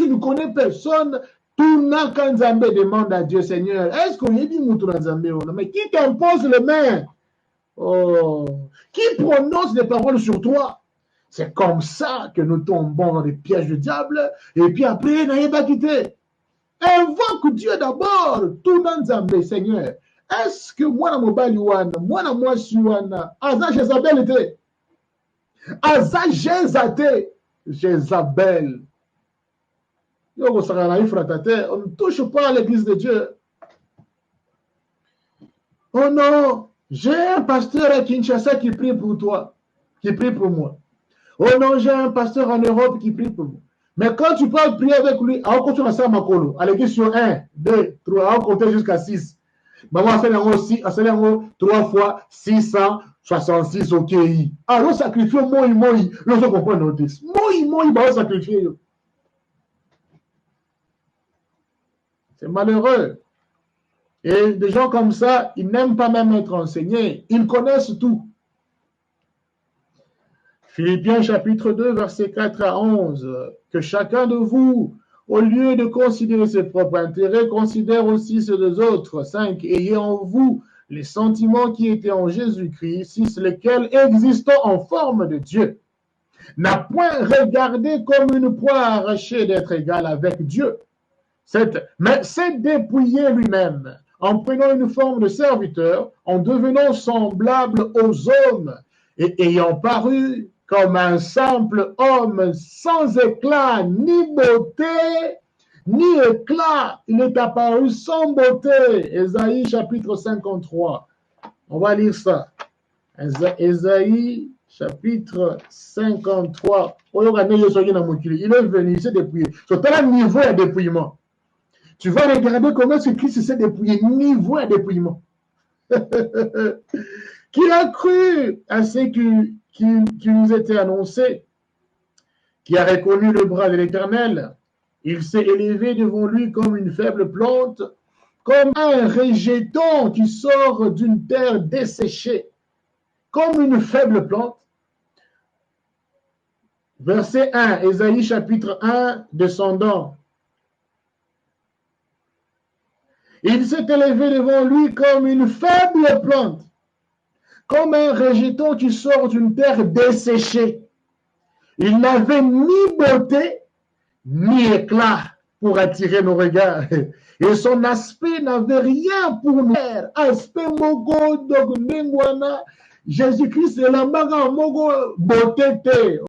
tu ne connais personne, tout n'a qu'un Nzambé demande à Dieu, Seigneur, est-ce qu'on y dit Moutou Nzambé? Mais qui t'impose les mains? Oh, qui prononce des paroles sur toi? C'est comme ça que nous tombons dans les pièges du diable, et puis après, n'ayez pas quitté. Invoque Dieu d'abord, tout dans Nzambé, Seigneur. Est-ce que moi, na mobali wana, moi, na moi, wana, Aza Jézabel était? Aza Jézabel. On ne touche pas à l'église de Dieu. Oh non, j'ai un pasteur à Kinshasa qui prie pour toi, qui prie pour moi. Oh non, j'ai un pasteur en Europe qui prie pour moi. Mais quand tu peux prier avec lui, on continue à ça, Makolo. Allez, sur 1, 2, 3, on compte jusqu'à 6. Maman a fait aussi, 3 fois 666 au KI. Alors, sacrifier moi, nous on comprend nos textes. Moi, va sacrifier. C'est malheureux. Et des gens comme ça, ils n'aiment pas même être enseignés. Ils connaissent tout. Philippiens chapitre 2, versets 4 à 11. Que chacun de vous, au lieu de considérer ses propres intérêts, considère aussi ceux des autres. 5. Ayez en vous les sentiments qui étaient en Jésus-Christ, 6. Lesquels, existant en forme de Dieu, n'a point regardé comme une proie arrachée d'être égal avec Dieu, mais s'est dépouillé lui-même, en prenant une forme de serviteur, en devenant semblable aux hommes, et ayant paru comme un simple homme, sans éclat, ni beauté, ni éclat, il est apparu sans beauté. Ésaïe chapitre 53. On va lire ça. Ésaïe chapitre 53. Il est venu, il s'est dépouillé. C'est un niveau de dépouillement. Tu vas regarder comment ce Christ s'est dépouillé, niveau de dépouillement. Qu'il a cru à ce qui nous était annoncé, qui a reconnu le bras de l'Éternel. Il s'est élevé devant lui comme une faible plante, comme un rejeton qui sort d'une terre desséchée, comme une faible plante. Verset 1, Ésaïe chapitre 1, descendant. Il s'est élevé devant lui comme une faible plante, comme un rejeton qui sort d'une terre desséchée. Il n'avait ni beauté, ni éclat pour attirer nos regards. Et son aspect n'avait rien pour nous faire. Aspect mogo, dogmengwana, Jésus-Christ est la maga mogo beauté.